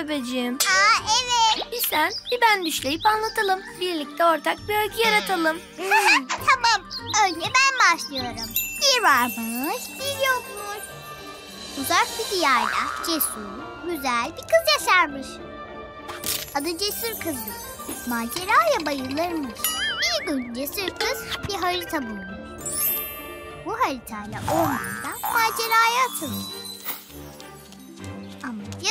bebeciğim? Aa evet. Bir sen bir ben düşleyip anlatalım. Birlikte ortak bir öykü yaratalım. Tamam. Önce ben başlıyorum. Bir varmış, bir yokmuş. Uzak bir diyarda cesur, güzel bir kız yaşarmış. Adı Cesur Kız'dı. Maceraya bayılırmış. Bir gün Cesur Kız bir harita bulmuş. Bu haritayla ormanda maceraya atılmış. Amacı...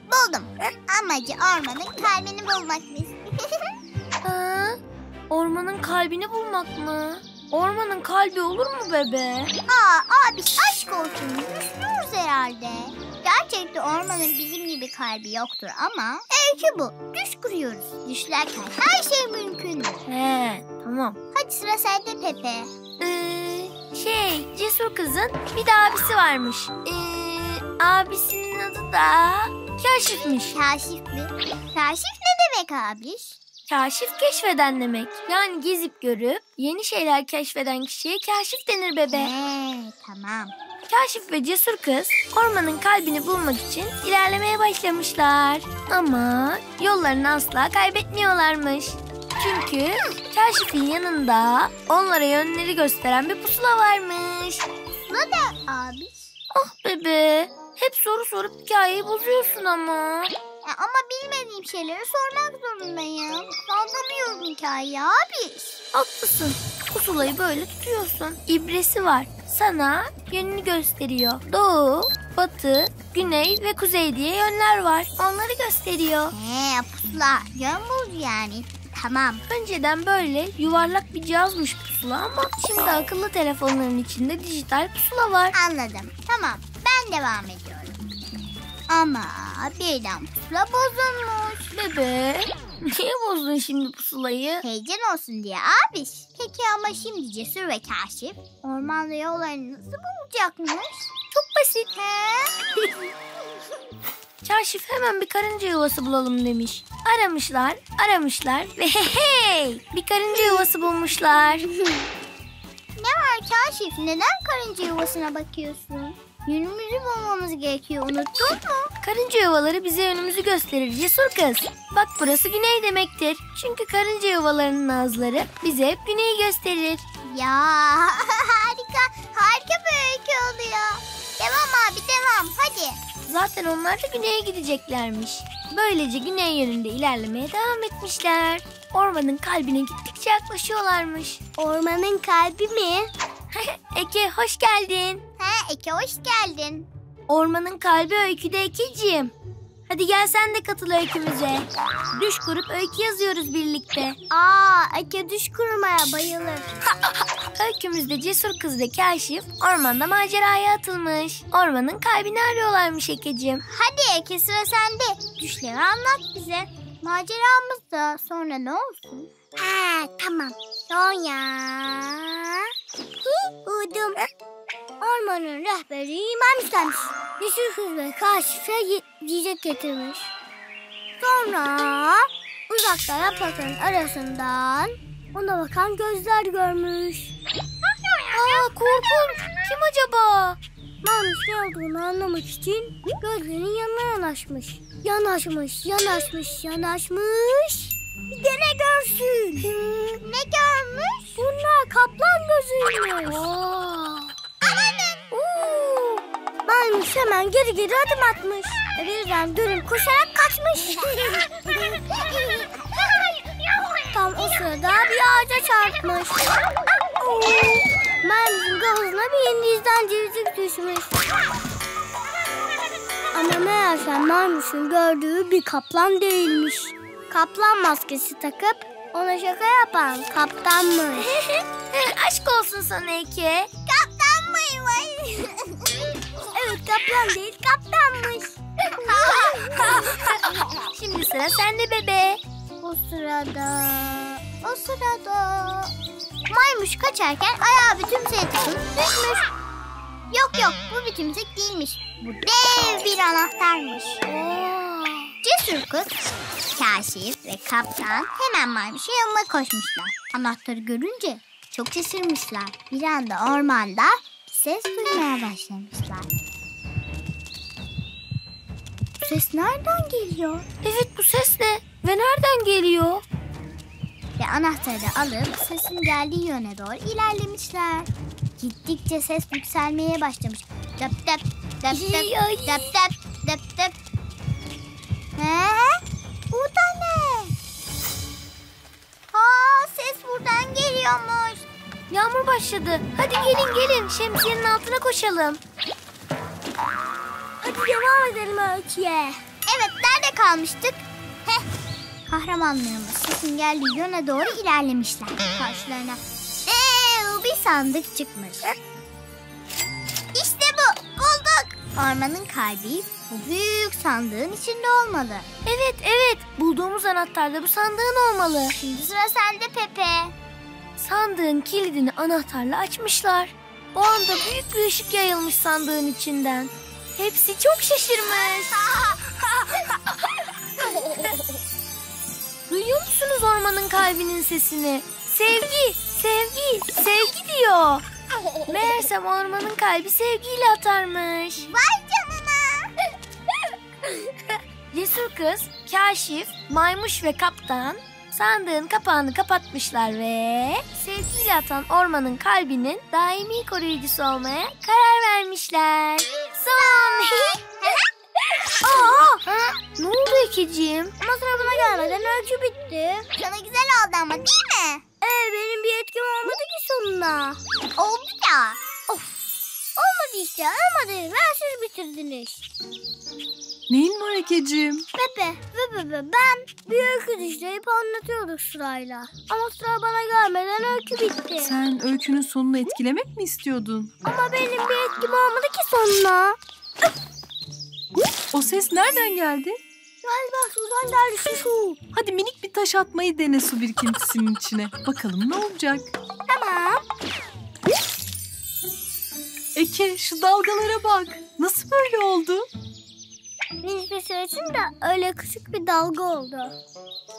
buldum. Amacı ormanın kalbini bulmakmış. Ha? Ormanın kalbini bulmak mı? Ormanın kalbi olur mu bebe? Abi aşk olsun. Düşünüyoruz herhalde. Gerçekten ormanın bizim gibi kalbi yoktur ama öykü bu. Düş kuruyoruz. Düşlerken her şey mümkün. He, tamam. Hadi sıra sende Pepe. Cesur Kız'ın bir de abisi varmış. Abisinin adı da Kaşif'miş. Kaşif mi? Kaşif ne demek abiş? Kaşif keşfeden demek. Yani gezip görüp yeni şeyler keşfeden kişiye kaşif denir bebe. Tamam. Kaşif ve Cesur Kız ormanın kalbini bulmak için ilerlemeye başlamışlar. Ama yollarını asla kaybetmiyorlarmış. Çünkü Kaşif'in yanında onlara yönleri gösteren bir pusula varmış. Ne de abiş? Ah bebe, hep soru sorup hikayeyi bozuyorsun ama. Ama bilmediğim şeyleri sormak zorundayım. Anlamıyorum hikayeyi abiş. Haklısın. Pusulayı böyle tutuyorsun. İbresi var. Sana yönünü gösteriyor. Doğu, batı, güney ve kuzey diye yönler var. Onları gösteriyor. Pusula. Yön bul yani. Tamam. Önceden böyle yuvarlak bir cihazmış pusula ama şimdi akıllı telefonların içinde dijital pusula var. Anladım. Tamam. Ben devam ediyorum. Ama birden pusula bozulmuş. Bebe, niye bozdun şimdi pusulayı? Heyecan olsun diye abiş. Peki ama şimdi Cesur ve Kaşif ormanda yollarını nasıl bulacakmış? Çok basit. Kaşif hemen bir karınca yuvası bulalım demiş. Aramışlar ve bir karınca yuvası bulmuşlar. Ne var Kaşif? Neden karınca yuvasına bakıyorsun? Yönümüzü bulmamız gerekiyor. Unuttun mu? Karınca yuvaları bize yönümüzü gösterir Cesur Kız. Bak burası güney demektir. Çünkü karınca yuvalarının ağızları bize hep güneyi gösterir. Ya harika bir öykü oluyor. Devam abi devam hadi. Zaten onlar da güneye gideceklermiş. Böylece güney yönünde ilerlemeye devam etmişler. Ormanın kalbine gittikçe yaklaşıyorlarmış. Ormanın kalbi mi? Eke hoş geldin. Eke hoş geldin. Ormanın kalbi öyküde Ekeciğim. Hadi gel sen de katıl öykümüze. Düş kurup öykü yazıyoruz birlikte. Eke düş kurmaya bayılır. Öykümüzde Cesur Kız ve Kaşif ormanda maceraya atılmış. Ormanın kalbini arıyorlarmış Ekeciğim. Hadi Eke sıra sende. Düşleri anlat bize. Maceramız da sonra ne olsun? Tamam. Sonra... Uydum. Ormanın rehberi imam istemiş. Cesur Kız ve Kaşif'e yiyecek getirmiş. Sonra uzakta yaprakların arasından ona bakan gözler görmüş. Korkunç. Kim acaba? Mamuş ne olduğunu anlamak için gözlerinin yanına yanaşmış. Yanaşmış. Bir de ne görsün? Ne görmüş? Bunlar kaplan gözüymüş. Mamuş hemen geri adım atmış. Birden dönüp koşarak kaçmış. Tam o sırada bir ağaca çarpmış. Maymuşun kafasına bir yenilizden civcik düşmüş. Ama meğerse Maymuş'un gördüğü bir kaplan değilmiş. Kaplan maskesi takıp ona şaka yapan kaptanmış. Aşk olsun sana Eke. Kaptan mıymış? Evet kaplan değil kaptanmış. Şimdi sıra sende bebe. O sırada Maymuş kaçarken ayağı bir tümseğe takılıp düşmüş. Yok bu bir tümsek değilmiş. Bu dev bir anahtarmış. Cesur Kız, Kaşif ve Kaptan hemen Maymuş'un yanına koşmuşlar. Anahtarı görünce çok şaşırmışlar. Bir anda ormanda ses duymaya başlamışlar. ses nereden geliyor? Evet, bu ses ne? Ve nereden geliyor? Ve anahtarı alıp sesin geldiği yöne doğru ilerlemişler. Gittikçe ses yükselmeye başlamış. Dıp dıp dıp dıp Ay. dıp dıp dıp dıp. Bu da ne? Ses buradan geliyormuş. Yağmur başladı. Hadi gelin şemsiyenin altına koşalım. Hadi devam edelim öyküye. Evet, nerede kalmıştık? Kahramanlarımız sesin geldiği yöne doğru ilerlemişler. Karşılarına bir sandık çıkmış. İşte bu, bulduk. Ormanın kalbi bu büyük sandığın içinde olmalı. Evet, bulduğumuz anahtar da bu sandığın olmalı. Şimdi sıra sende Pepe. Sandığın kilidini anahtarla açmışlar. O anda büyük bir ışık yayılmış sandığın içinden. Hepsi çok şaşırmış. Duyuyor musunuz ormanın kalbinin sesini? Sevgi, sevgi, sevgi diyor. Meğersem ormanın kalbi sevgiyle atarmış. Vay canına. Cesur kız, kaşif, maymuş ve kaptan sandığın kapağını kapatmışlar ve sevgiyle atan ormanın kalbinin daimi koruyucusu olmaya karar vermişler. Son. Ne oldu Ekeciğim? Ama sıra buna gelmeden öykü bitti. Sana güzel oldu ama değil mi? Benim bir etkim olmadı ki sonuna. Oldu ya. Olmadı işte, olmadı. Ver siz bitirdiniz. Neyin var Ekeciğim? Pepe ben bir öykü düşleyip anlatıyorduk sırayla. Ama sıra bana gelmeden öykü bitti. Sen öykünün sonunu etkilemek mi istiyordun? Ama benim bir etkim olmadı ki sonuna. O ses nereden geldi? Galiba sudan geldi su. Hadi minik bir taş atmayı dene su birikintisinin içine. Bakalım ne olacak? Tamam. Eke, şu dalgalara bak. Nasıl böyle oldu? Minik bir süre içinde öyle küçük bir dalga oldu.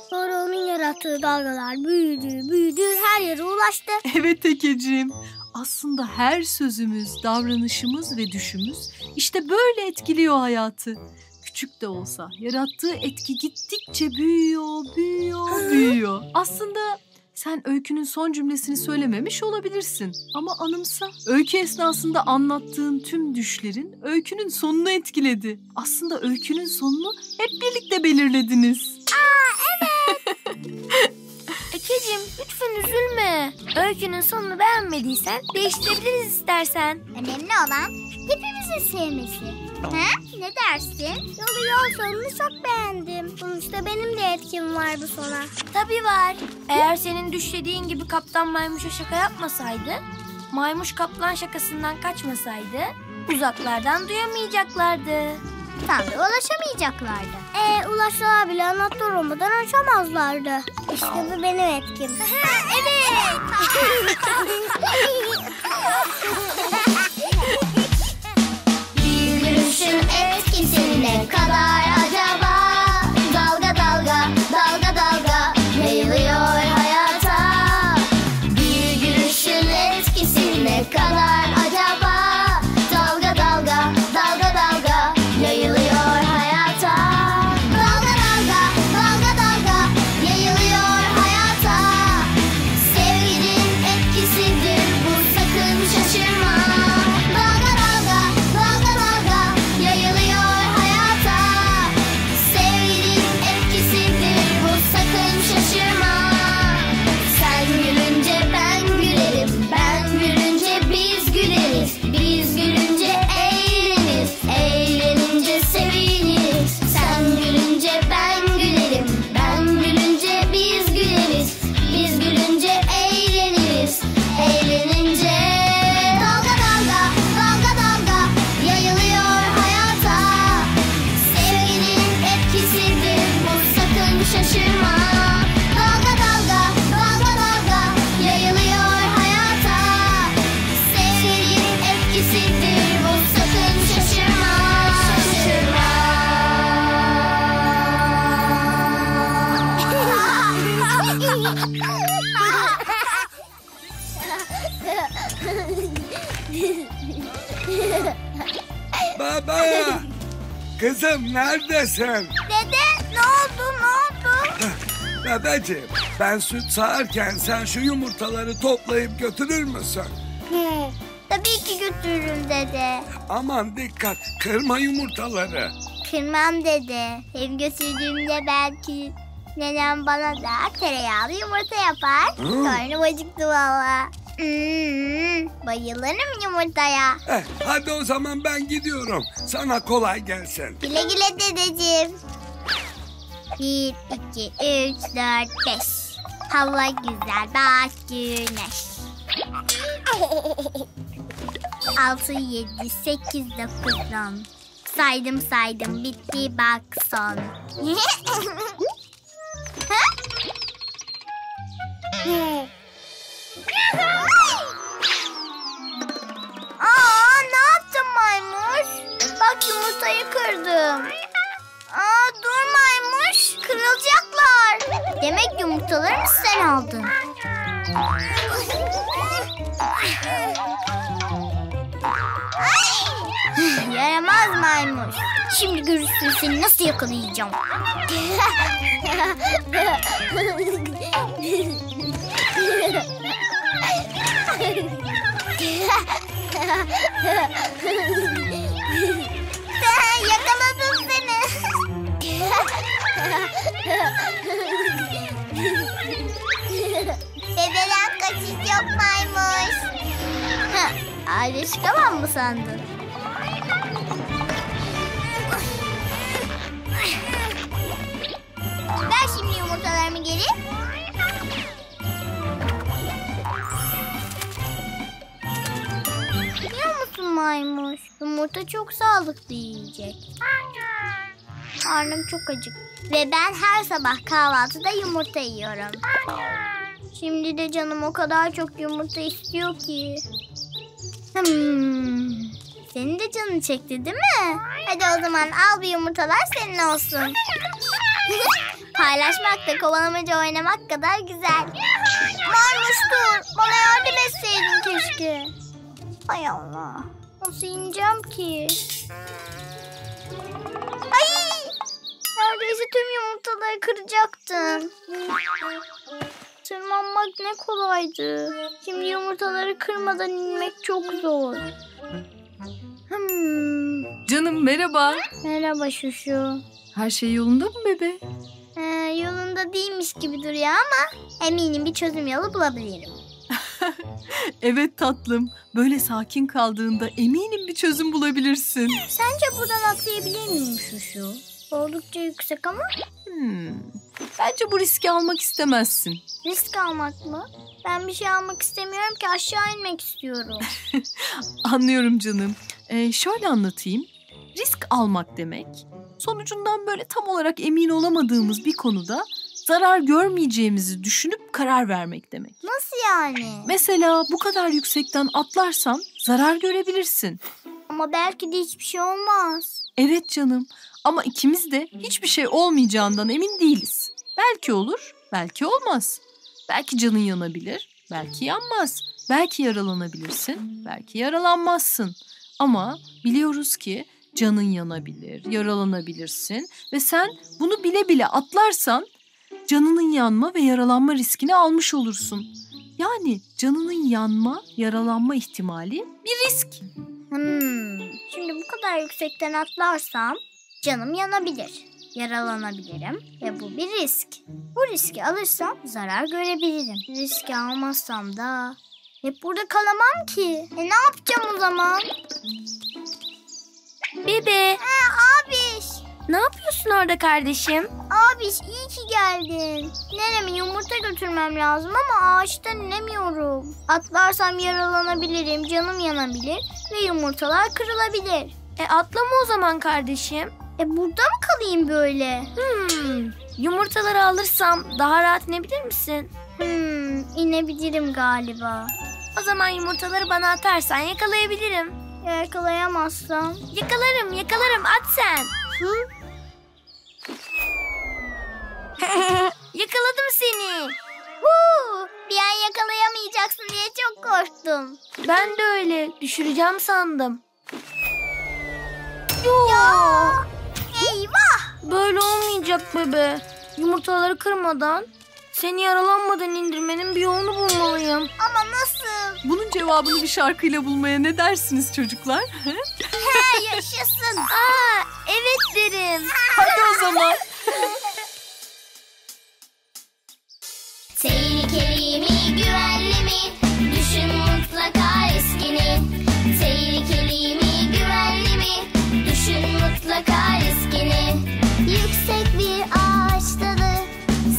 Sonra onun yarattığı dalgalar büyüdü, her yere ulaştı. Evet Ekeciğim. Aslında her sözümüz, davranışımız ve düşümüz işte böyle etkiliyor hayatı. Küçük de olsa yarattığı etki gittikçe büyüyor. Aslında sen öykünün son cümlesini söylememiş olabilirsin. Ama anımsa, öykü esnasında anlattığın tüm düşlerin öykünün sonunu etkiledi. Aslında öykünün sonunu hep birlikte belirlediniz. Ekeciğim lütfen üzülme. Öykünün sonunu beğenmediysen değiştirebiliriz istersen. Önemli olan hepimizin sevmesi. Ne dersin? Yol sonunu çok beğendim. Sonuçta benim de etkim var bu sona. Tabii var. Eğer senin düşlediğin gibi kaptan maymuşa şaka yapmasaydı, maymuş kaplan şakasından kaçmasaydı uzaklardan duyamayacaklardı. Tabii ulaşamayacaklardı. Ulaşsalar bile anahtar olmadan açamazlardı. İşte bu benim etkim. Evet. Bir gülüşün etkisi ne kadar acaba? Dalga dalga, dalga dalga yayılıyor hayata. Bir gülüşün etkisi ne kadar acaba? Dalga dalga, dalga dalga yayılıyor hayata. Dalga dalga, dalga dalga yayılıyor hayata. Sevginin etkisidir bu, sakın şaşırma. Dalga dalga, dalga dalga yayılıyor hayata. Kızım neredesin? Dede ne oldu? Bebeğim, ben süt sağarken sen şu yumurtaları toplayıp götürür müsün? Tabii ki götürürüm dede. Aman dikkat, kırma yumurtaları. Kırmam dede. Hem götürdüğümde belki nenem bana da tereyağlı yumurta yapar. Karnım acıktı valla. Bayılırım yumurtaya. Hadi o zaman ben gidiyorum. Sana kolay gelsin. Güle güle dedeciğim. 1, 2, 3, 4, 5. Hava güzel, bak güneş. 6, 7, 8, 9, 10. Saydım bitti bak son. Ne yaptın maymuş? Bak yumurtayı kırdım. Dur maymuş, kırılacaklar. Demek yumurtalarını sen aldın. Yaramaz maymuş. Şimdi görürsün seni nasıl yakalayacağım. Yakaladım seni. Dededen kaçış yok maymuş. Ayrı çıkamam mı sandın? Ver şimdi yumurtalarımı geri. Biliyor musun maymuş? Yumurta çok sağlıklı yiyecek. Karnım çok acık. Ve ben her sabah kahvaltıda yumurta yiyorum. Şimdi de canım o kadar çok yumurta istiyor ki. Senin de canın çekti değil mi? Hadi o zaman al bir yumurtalar senin olsun. Paylaşmak da kovalamaca oynamak kadar güzel. Maymuş dur. Bana yardım etseydin keşke. Hay Allah. Nasıl ineceğim ki? Ay! Neredeyse tüm yumurtaları kıracaktım. Tırmanmak ne kolaydı. Şimdi yumurtaları kırmadan inmek çok zor. Canım merhaba. Merhaba Şuşu. Her şey yolunda mı bebe? Yolunda değilmiş gibi duruyor ama eminim bir çözüm yolu bulabilirim. Evet tatlım. Böyle sakin kaldığında eminim bir çözüm bulabilirsin. Sence buradan atlayabilir miyim Şuşu? Oldukça yüksek ama. Bence bu riski almak istemezsin. Risk almak mı? Ben bir şey almak istemiyorum ki, aşağı inmek istiyorum. Anlıyorum canım. Şöyle anlatayım. Risk almak demek, sonucundan böyle tam olarak emin olamadığımız bir konuda zarar görmeyeceğimizi düşünüp karar vermek demek. Nasıl yani? Mesela bu kadar yüksekten atlarsan zarar görebilirsin. Ama belki de hiçbir şey olmaz. Evet canım, ama ikimiz de hiçbir şey olmayacağından emin değiliz. Belki olur, belki olmaz. Belki canın yanabilir, belki yanmaz. Belki yaralanabilirsin, belki yaralanmazsın. Ama biliyoruz ki canın yanabilir, yaralanabilirsin ve sen bunu bile bile atlarsan canının yanma ve yaralanma riskini almış olursun. Yani canının yanma, yaralanma ihtimali bir risk. Şimdi bu kadar yüksekten atlarsam canım yanabilir, yaralanabilirim ve bu bir risk. Bu riski alırsam zarar görebilirim. Riski almazsam da hep burada kalamam ki. Ne yapacağım o zaman? Bebe, Abiş! ne yapıyorsun orada kardeşim? Abiş iyi ki geldin. Neneme yumurta götürmem lazım ama ağaçtan inemiyorum. Atlarsam yaralanabilirim, canım yanabilir ve yumurtalar kırılabilir. Atlama o zaman kardeşim. Burada mı kalayım böyle? Yumurtaları alırsam daha rahat inebilir misin? İnebilirim galiba. O zaman yumurtaları bana atarsan yakalayabilirim. Yakalayamazsam? Yakalarım, at sen. Yakaladım seni. Bir an yakalayamayacaksın diye çok korktum. Ben de öyle, düşüreceğim sandım. Ya! Böyle olmayacak bebe. Yumurtaları kırmadan, seni yaralanmadan indirmenin bir yolunu bulmalıyım. Ama nasıl? Bunun cevabını bir şarkıyla bulmaya ne dersiniz çocuklar? He, yaşasın. Evet derim. Hadi o zaman. Tehlikeli mi, güvenli mi? Düşün mutlaka riskini. Tehlikeli mi, güvenli mi? Düşün mutlaka riskini. Yüksek bir ağaç dalı,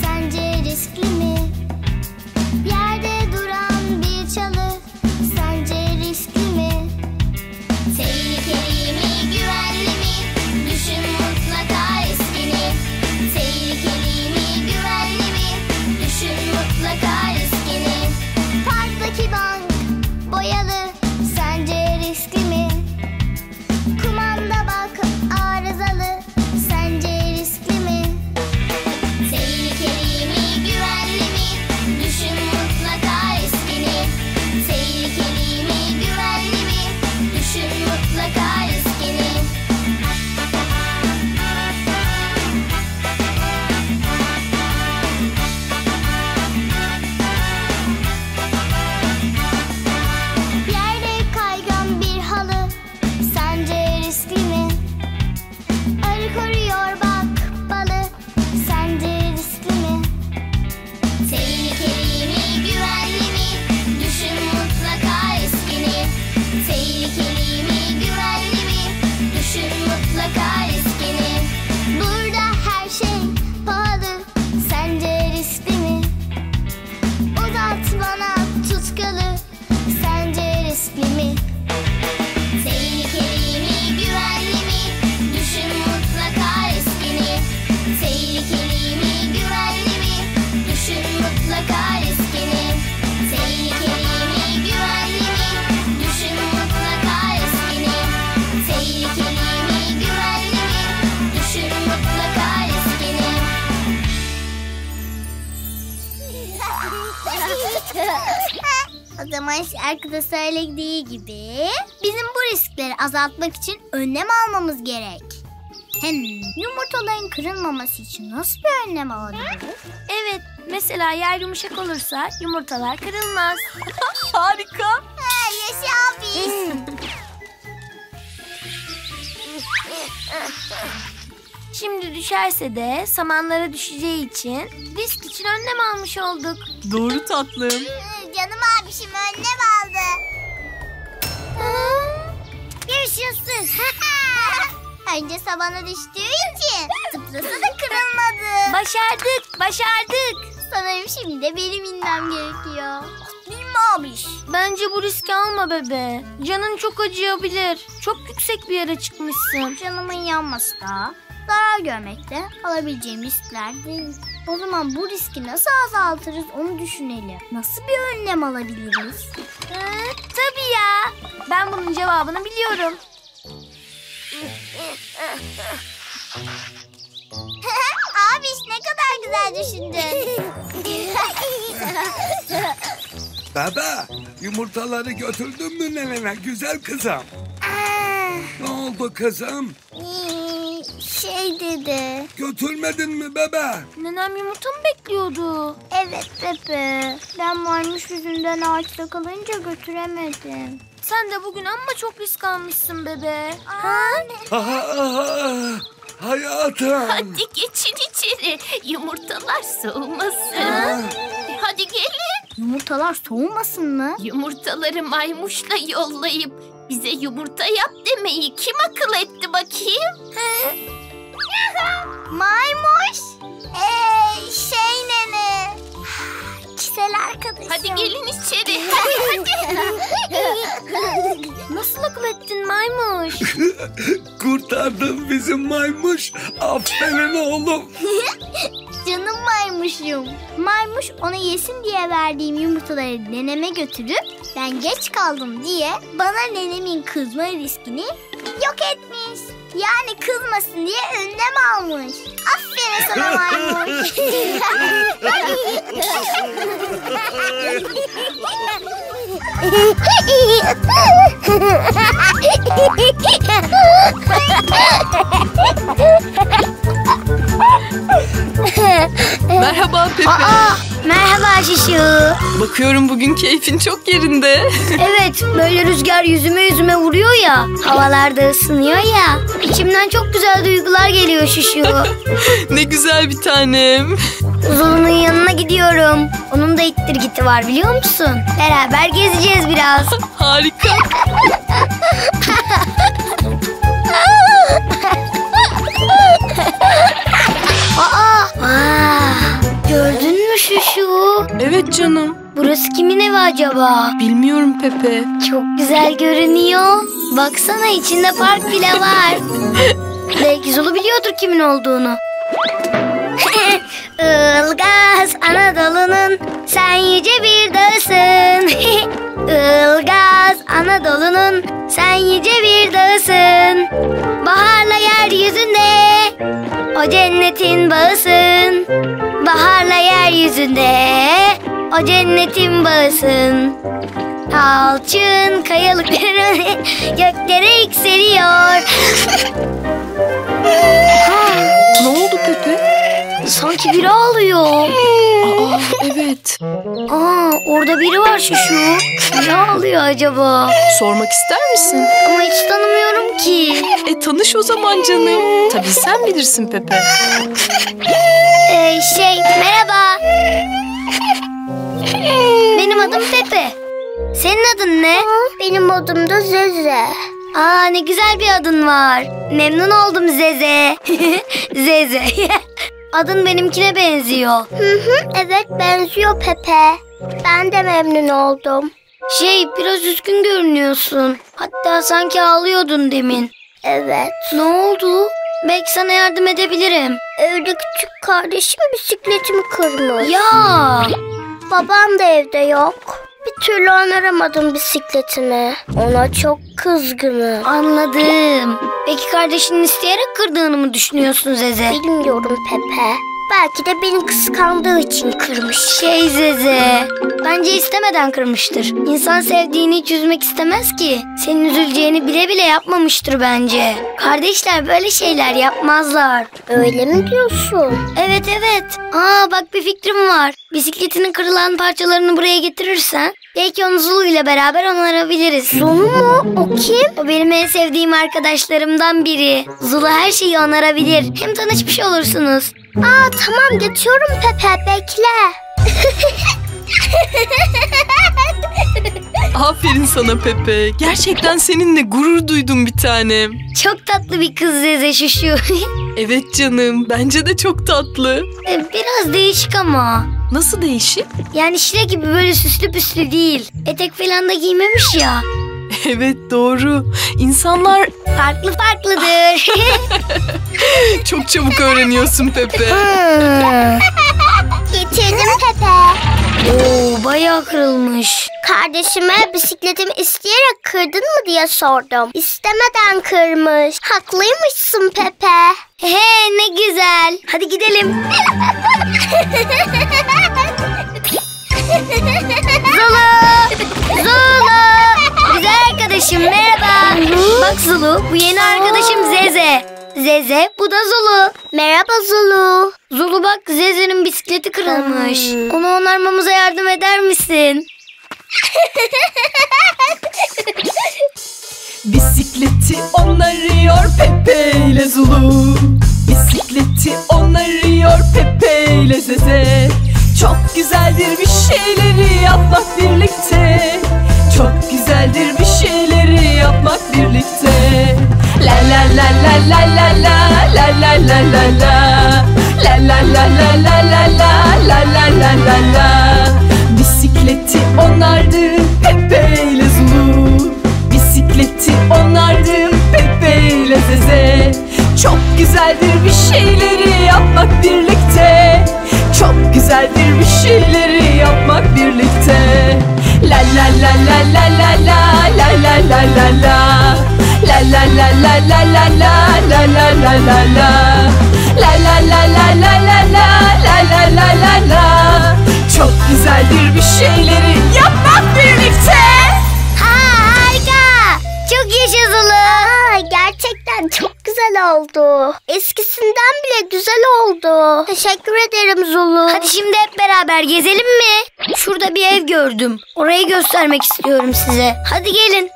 sence riskli mi? Yerde duran bir çalı, sence riskli mi? Tehlikeli mi, güvenli mi? Düşün mutlaka riskini. Tehlikeli mi, güvenli mi? Düşün mutlaka riskini. Parktaki bank boyalı, sence riskli mi? Kumanda bak arızalı, sence riskli mi? Tehlikeli mi, güvenli mi? Düşün mutlaka riskini. Tehlikeli mi, güvenli mi? Düşün mutlaka riskini. Yerde kaygan bir halı, sence riskli mi? Arı koruyor bak balı, sence riskli mi? Tehlikeli mi, güvenli mi? Düşün mutlaka riskini. Tehlikeli mi, güvenli mi? Düşün mutlaka riskini. Burada her şey pahalı, sence riskli mi? Uzat bana tutkalı, sence riskli mi? Tehlikeli mi, güvenli mi? Düşün mutlaka riskini. Tehlikeli mi, güvenli mi? Düşün mutlaka riskini. Tehlikeli mi, güvenli mi? Düşün mutlaka riskini. Tehlikeli mi, güvenli mi? Düşün mutlaka riskini. O zaman şarkıda söylediği gibi bizim bu riskleri azaltmak için önlem almamız gerek. Hem yumurtaların kırılmaması için nasıl bir önlem alabiliriz? Evet, mesela yer yumuşak olursa yumurtalar kırılmaz. Harika. Yaşa abi. Şimdi düşerse de samanlara düşeceği için risk için önlem almış olduk. Doğru tatlım. Canım abişim önlem aldı. Yaşasın. Önce sabana düştüğü için zıplasa da kırılmadı. Başardık. Sanırım şimdi de benim inmem gerekiyor. Değil mi abiş? Bence bu riski alma bebe. Canın çok acıyabilir. Çok yüksek bir yere çıkmışsın. Canımın yanması da zarar görmek de alabileceğim riskler değil. O zaman bu riski nasıl azaltırız onu düşünelim. Nasıl bir önlem alabiliriz? Tabii ya. Ben bunun cevabını biliyorum. Abiş ne kadar güzel düşündün. Baba, yumurtaları götürdün mü nenene güzel kızım? Ne oldu kızım? Şey dedi. Götürmedin mi bebe? Nenem yumurta mı bekliyordu? Evet Pepe. Ben maymuş yüzünden ağaçta kalınca götüremedim. Sen de bugün amma çok risk almışsın bebe. Hayatım. Hadi geçin içeri. Yumurtalar soğumasın. Hadi gelin. Yumurtalar soğumasın mı? Yumurtaları maymuşla yollayıp bize yumurta yap demeyi kim akıl etti bakayım? Maymuş. Şey nene. Kişisel arkadaşım. Hadi gelin içeri. Hadi. Nasıl akıl ettin maymuş? Kurtardın bizim maymuş. Aferin oğlum. Canım maymuşum. Maymuş ona yesin diye verdiğim yumurtaları neneme götürüp ben geç kaldım diye bana nenemin kızma riskini yok etmiş. Yani kızmasın diye önlem almış. Aferin sana maymuş. Merhaba Pepe. Merhaba Şuşu. Bakıyorum bugün keyfin çok yerinde. Evet, böyle rüzgar yüzüme vuruyor ya. Havalarda ısınıyor ya. İçimden çok güzel duygular geliyor Şuşu. Ne güzel bir tanem. Zulu'nun yanına gidiyorum. Onun da ittirgiti var biliyor musun? Beraber gezeceğiz biraz. Harika. Gördün mü Şuşu? Evet canım. Burası kimin evi acaba? Bilmiyorum Pepe. Çok güzel görünüyor. Baksana içinde park bile var. Belki Zulu biliyordur kimin olduğunu. Ilgaz Anadolu'nun sen yüce bir dağısın. Ilgaz Anadolu'nun sen yüce bir dağısın. Baharla yeryüzünde o cennetin bağısın. Baharla yeryüzünde o cennetin bağısın. Alçın kayalıkları göklere yükseliyor. Ne oldu Pepe? Sanki biri ağlıyor. Evet. Orada biri var Şuşu. Ne ağlıyor acaba? Sormak ister misin? Ama hiç tanımıyorum ki. Tanış o zaman canım. Tabii sen bilirsin Pepe. Merhaba. Benim adım Pepe. Senin adın ne? Benim adım da Zeze. Ne güzel bir adın var. Memnun oldum Zeze. Zeze. Adın benimkine benziyor. Evet benziyor Pepe. Ben de memnun oldum. Biraz üzgün görünüyorsun. Hatta sanki ağlıyordun demin. Evet. Ne oldu? Belki sana yardım edebilirim. Evde küçük kardeşim bisikletimi kırmış. Ya! Babam da evde yok. Bir türlü onaramadım bisikletimi. Ona çok kızgınım. Anladım. Peki kardeşinin isteyerek kırdığını mı düşünüyorsun Zeze? Bilmiyorum Pepe. Belki de beni kıskandığı için kırmış. Zeze, bence istemeden kırmıştır. İnsan sevdiğini hiç üzmek istemez ki. Senin üzüleceğini bile bile yapmamıştır bence. Kardeşler böyle şeyler yapmazlar. Öyle mi diyorsun? Evet. Bak bir fikrim var. Bisikletinin kırılan parçalarını buraya getirirsen belki onu Zulu ile beraber onarabiliriz. Zulu mu? O kim? O benim en sevdiğim arkadaşlarımdan biri. Zulu her şeyi onarabilir. Hem tanışmış olursunuz. Tamam geçiyorum Pepe, bekle. Aferin sana Pepe. Gerçekten seninle gurur duydum bir tanem. Çok tatlı bir kız Zeze Şuşu. Evet canım. Bence de çok tatlı. Biraz değişik ama. Nasıl değişik? Yani Şile gibi böyle süslü püslü değil. Etek falan da giymemiş ya. Evet doğru. İnsanlar Farklıdır. çok çabuk öğreniyorsun Pepe. Getirdim Pepe. Bayağı kırılmış. Kardeşime bisikletimi isteyerek kırdın mı diye sordum. İstemeden kırmış. Haklıymışsın Pepe. Ne güzel. Hadi gidelim. Zulu. Güzel arkadaşım merhaba. Bak Zulu, bu yeni arkadaşım Zeze. Zeze, bu da Zulu. Merhaba Zulu. Zulu bak, Zeze'nin bisikleti kırılmış. Onu onarmamıza yardım eder misin? Bisikleti onarıyor Pepe ile Zulu. Bisikleti onarıyor Pepe ile Zeze. Çok güzeldir bir şeyleri yapmak birlikte. Çok güzeldir bir şeyleri yapmak birlikte. La la la la la la la la la la la la. La la la la la la la la la la la la. Bisikleti onardı Pepe ile Zulu. Bisikleti onardı Pepe ile Zeze. Çok güzeldir bir şeyleri yapmak birlikte. Çok güzeldir bir şeyleri yapmak birlikte. La la la la la la la la la la la la. La la la la la la la la la la la la. La la la la la la la la la la la la. Çok güzeldir bir şeyleri yapmak birlikte. Harika. Çok yaşa Zulu. Gerçekten çok güzel oldu. oldu. Eskisinden bile güzel oldu. Teşekkür ederim Zulu. Hadi şimdi hep beraber gezelim mi? Şurada bir ev gördüm. Orayı göstermek istiyorum size. Hadi gelin.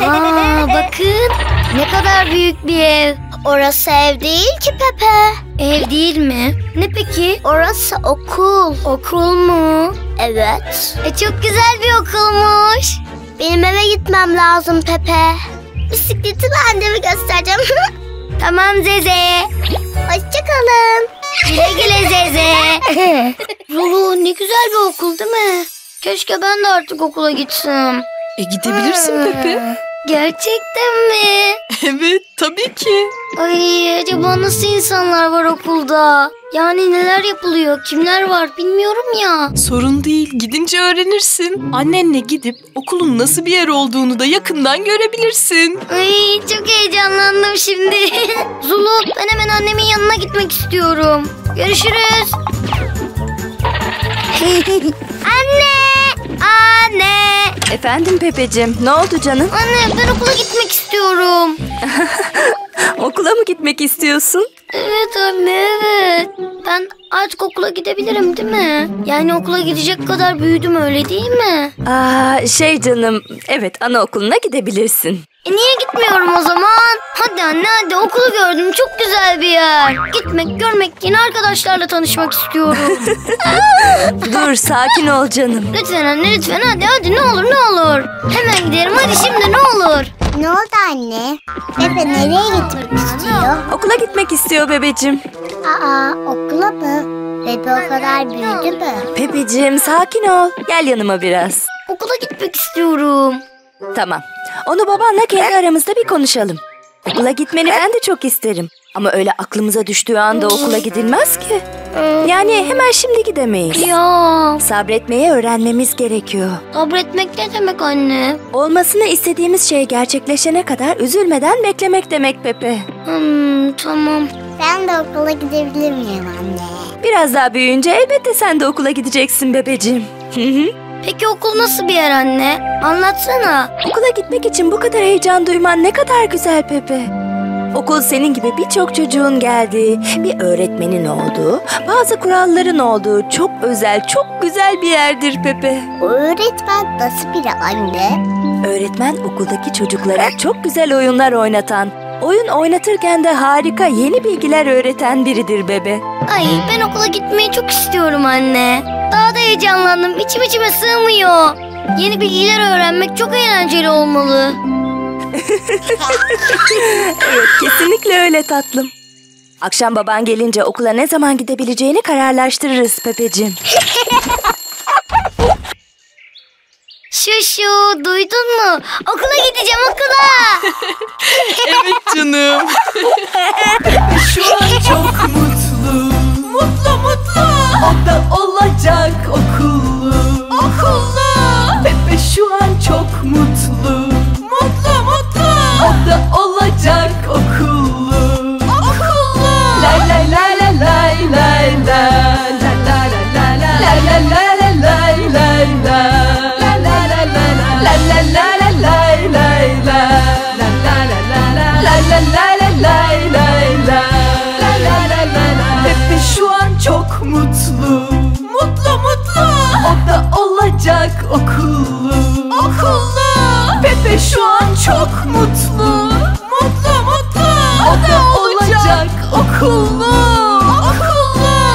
Aa, bakın ne kadar büyük bir ev. Orası ev değil ki Pepe. Ev değil mi? Ne peki? Orası okul. Okul mu? Evet. Çok güzel bir okulmuş. Benim eve gitmem lazım Pepe. Bisikleti ben de mi göstereceğim? Tamam Zeze. Hoşçakalın. Güle güle Zeze. Zulu ne güzel bir okul değil mi? Keşke ben de artık okula gitsem. Gidebilirsin Pepe. Gerçekten mi? Evet, tabii ki. Ay acaba nasıl insanlar var okulda? Yani neler yapılıyor, kimler var bilmiyorum ya. Sorun değil, gidince öğrenirsin. Annenle gidip okulun nasıl bir yer olduğunu da yakından görebilirsin. Ay çok heyecanlandım şimdi. Zulu ben hemen annemin yanına gitmek istiyorum. Görüşürüz. Anne! Anne! Efendim Pepeciğim, ne oldu canım? Anne ben okula gitmek istiyorum. Okula mı gitmek istiyorsun? Evet anne evet. Ben artık okula gidebilirim değil mi? Yani okula gidecek kadar büyüdüm öyle değil mi? Canım, evet anaokuluna gidebilirsin. Niye gitmiyorum o zaman? Hadi anne hadi okulu gördüm çok güzel bir yer. Gitmek görmek yeni arkadaşlarla tanışmak istiyorum. Dur, sakin ol canım. Lütfen anne lütfen hadi ne olur ne olur. Hemen gidelim hadi şimdi ne olur. Ne oldu anne? Pepe nereye gitmek istiyor? Okula gitmek istiyor bebeciğim. Okula mı? Pepe o kadar büyüdü mü? Pepeciğim, sakin ol. Gel yanıma biraz. Okula gitmek istiyorum. Tamam. Onu babanla kendi aramızda bir konuşalım. Okula gitmeni ben de çok isterim. Ama öyle aklımıza düştüğü anda okula gidilmez ki. Yani hemen şimdi gidemeyiz. Ya Sabretmeyi öğrenmemiz gerekiyor. sabretmek ne demek anne? Olmasını istediğimiz şey gerçekleşene kadar üzülmeden beklemek demek Pepe. Tamam. Ben de okula gidebilir miyim anne? Biraz daha büyüyünce elbette sen de okula gideceksin bebeciğim. Peki okul nasıl bir yer anne? Anlatsana. Okula gitmek için bu kadar heyecan duyman ne kadar güzel Pepe. Okul senin gibi birçok çocuğun geldiği, bir öğretmenin olduğu, bazı kuralların olduğu çok özel, çok güzel bir yerdir Pepe. O öğretmen nasıl biri anne? Öğretmen okuldaki çocuklara çok güzel oyunlar oynatan, oyun oynatırken de harika yeni bilgiler öğreten biridir bebe. Ay ben okula gitmeyi çok istiyorum anne. Daha da heyecanlandım. İçime sığmıyor. Yeni bilgiler öğrenmek çok eğlenceli olmalı. Evet, kesinlikle öyle tatlım. Akşam baban gelince okula ne zaman gidebileceğini kararlaştırırız Pepeciğim. Şuşu duydun mu? Okula gideceğim okula. Evet canım. Şu an çok mutlu. Mutlu. O da olacak okullu. Pepe şu an çok mutlu. O da olacak okullu. Lay lay lay lay lay lay lay lay lay lay lay lay lay lay. Pepe şu an çok mutlu. O da olacak okullu. Pepe şu an çok mutlu. O da olacak okullu.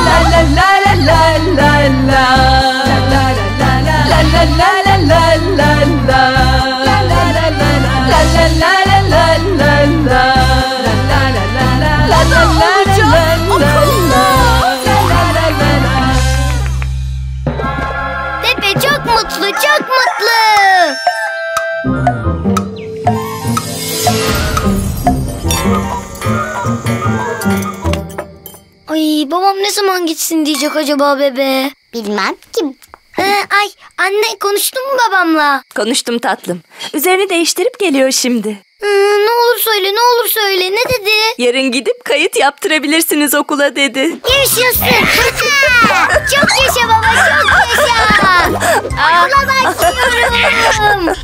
La la la la la la la. La la la la la la la la la. La la la la la la la la. La la la la la la. Pepe çok mutlu çok mutlu. Ay babam ne zaman gitsin diyecek acaba bebe? Bilmem ki. Ay anne konuştun mu babamla? Konuştum tatlım. Üzerini değiştirip geliyor şimdi. Ne olur söyle, ne olur söyle. Ne dedi? Yarın gidip kayıt yaptırabilirsiniz okula dedi. Yaşasın. Çok yaşa baba, çok yaşa. Okula başlıyorum.